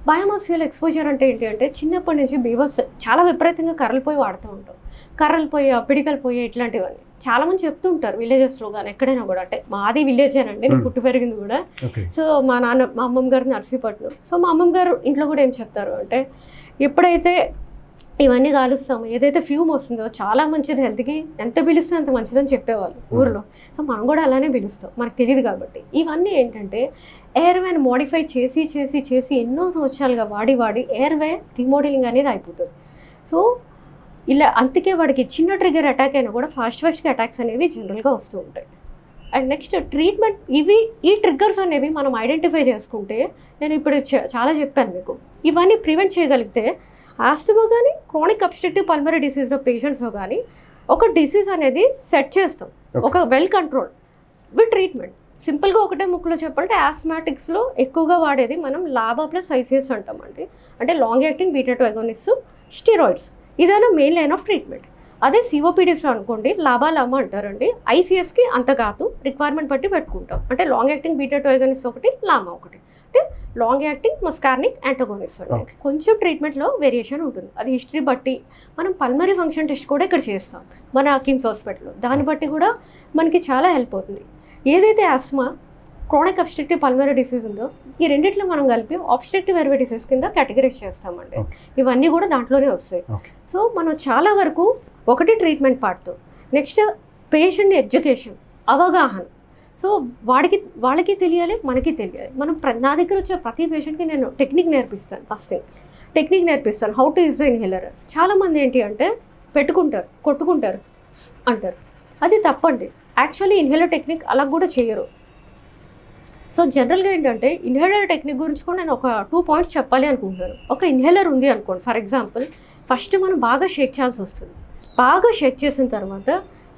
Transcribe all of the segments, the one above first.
Biomass fuel exposure అంటే ఏంటి అంటే చిన్నప్పటి నుంచి బీవస్ చాలా విపరీతంగా కర్రలు పోయి వాడుతూ ఉంటాం. కర్రలు పోయి పిడికలు పోయి ఇట్లాంటివన్నీ చాలామంది చెప్తూ ఉంటారు విలేజెస్లో కానీ ఎక్కడైనా కూడా. అంటే మాది విలేజేనండి, నేను పుట్టి పెరిగింది కూడా. సో మా అమ్మమ్మ గారు నర్సీపట్నం. సో మా అమ్మమ్మ గారు ఇంట్లో కూడా ఏం చెప్తారు అంటే ఎప్పుడైతే ఇవన్నీ కాలుస్తాము ఏదైతే ఫ్యూమ్ వస్తుందో చాలా మంచిది హెల్త్కి, ఎంత పిలిస్తే అంత మంచిదని చెప్పేవాళ్ళు ఊర్లో. సో మనం కూడా అలానే పిలుస్తాం, మనకు తెలియదు కాబట్టి. ఇవన్నీ ఏంటంటే ఎయిర్వేని మోడిఫై చేసి చేసి చేసి ఎన్నో సంవత్సరాలుగా వాడి వాడి ఎయిర్వే రీమోడలింగ్ అనేది అయిపోతుంది. సో ఇలా అందుకే వాడికి చిన్న ట్రిగర్ అటాక్ అయినా కూడా ఫాస్ట్గా అటాక్స్ అనేవి జనరల్గా వస్తూ ఉంటాయి. అండ్ నెక్స్ట్ ట్రీట్మెంట్, ఈ ట్రిగ్గర్స్ అనేవి మనం ఐడెంటిఫై చేసుకుంటే, నేను ఇప్పుడు చాలా చెప్పాను మీకు, ఇవన్నీ ప్రివెంట్ చేయగలిగితే ఆస్తమా కానీ క్రానిక్ అబ్స్ట్రక్టివ్ పల్మనరీ డిసీజ్లో పేషెంట్స్లో కానీ ఒక డిసీజ్ అనేది సెట్ చేస్తాం, ఒక వెల్ కంట్రోల్ విత్ ట్రీట్మెంట్. సింపుల్గా ఒకటే ముక్కులో చెప్పాలంటే ఆస్మాటిక్స్లో ఎక్కువగా వాడేది మనం లాబా ప్లస్ ఐసిఎస్ అంటామండి. అంటే లాంగ్ యాక్టింగ్ బీటా-2 అగోనిస్ట్ స్టెరాయిడ్స్, ఇదైనా మెయిన్ లైన్ ఆఫ్ ట్రీట్మెంట్. అదే సిఓపిడిస్లో అనుకోండి లామా అంటారండి. ఐసిఎస్కి అంత కాదు, రిక్వైర్మెంట్ బట్టి పెట్టుకుంటాం. అంటే లాంగ్ యాక్టింగ్ బీటా-2 అగోనిస్ట్ ఒకటి, లామా ఒకటి. అంటే లాంగ్ యాక్టింగ్ మస్కార్నిక్ యాంటగోనిస్ట్ అండి. కొంచెం ట్రీట్మెంట్లో వేరియేషన్ ఉంటుంది, అది హిస్టరీ బట్టి. మనం పల్మరీ ఫంక్షన్ టెస్ట్ కూడా ఇక్కడ చేస్తాం మన కిమ్స్ హాస్పిటల్లో, దాన్ని బట్టి కూడా మనకి చాలా హెల్ప్ అవుతుంది. ఏదైతే asthma chronic obstructive pulmonary disease ఉందో ఈ రెండిట్లో మనం కలిపి ఆబ్స్ట్రక్టివ్ ఎయిర్వే డిసీజ్ కింద కేటగిరైజ్ చేస్తామండి. ఇవన్నీ కూడా దాంట్లోనే వస్తాయి. సో మనం చాలా వరకు ఒకటి ట్రీట్మెంట్ పార్ట్తో, నెక్స్ట్ పేషెంట్ ఎడ్యుకేషన్, అవగాహన. సో వాళ్ళకి తెలియాలి, మనకి తెలియాలి. మనం నా దగ్గర వచ్చే ప్రతి పేషెంట్కి నేను టెక్నిక్ నేర్పిస్తాను. ఫస్ట్ థింగ్ టెక్నిక్ నేర్పిస్తాను, how to use the inhaler. చాలామంది ఏంటి అంటే పెట్టుకుంటారు, కొట్టుకుంటారు అంటారు, అది తప్పండి. యాక్చువల్లీ ఇన్హేలర్ టెక్నిక్ అలా కూడా చేయరు. సో జనరల్గా ఏంటంటే ఇన్హేలర్ టెక్నిక్ గురించి కూడా నేను ఒక 2 పాయింట్స్ చెప్పాలి అనుకుంటున్నాను. ఒక ఇన్హేలర్ ఉంది అనుకోండి, ఫర్ ఎగ్జాంపుల్ ఫస్ట్ మనం బాగా షేక్ చేయాల్సి వస్తుంది. బాగా షేక్ చేసిన తర్వాత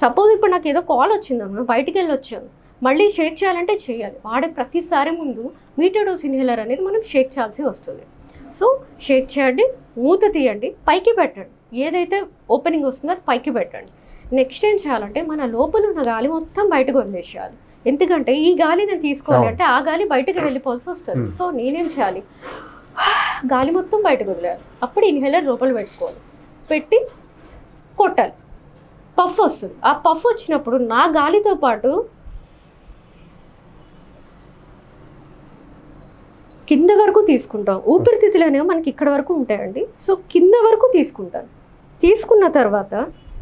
సపోజ్ ఇప్పుడు నాకు ఏదో కాల్ వచ్చిందమ్మా, బయటికి వెళ్ళి వచ్చాను, మళ్ళీ షేక్ చేయాలంటే చేయాలి. వాడే ప్రతిసారి ముందు మీటర్ డోస్ ఇన్హేలర్ అనేది మనం షేక్ చేయాల్సి వస్తుంది. సో షేక్ చేయండి, మూత తీయండి, పైకి పెట్టండి, ఏదైతే ఓపెనింగ్ వస్తుందో అది పైకి పెట్టండి. నెక్స్ట్ ఏం చేయాలంటే మన లోపల ఉన్న గాలి మొత్తం బయటకు వదిలేసేయాలి. ఎందుకంటే ఈ గాలి నేను తీసుకోవాలి అంటే ఆ గాలి బయటకు వెళ్ళిపోవాల్సి వస్తుంది. సో నేనేం చేయాలి, గాలి మొత్తం బయటకు వదిలేయాలి. అప్పుడు ఇన్హేలర్ లోపల పెట్టుకోవాలి, పెట్టి కొట్టాలి, పఫ్ వస్తుంది. ఆ పఫ్ వచ్చినప్పుడు నా గాలితో పాటు కింద వరకు తీసుకుంటాం. ఊపిరితిత్తులు అనేవి మనకి ఇక్కడ వరకు ఉంటాయండి. సో కింద వరకు తీసుకుంటాను. తీసుకున్న తర్వాత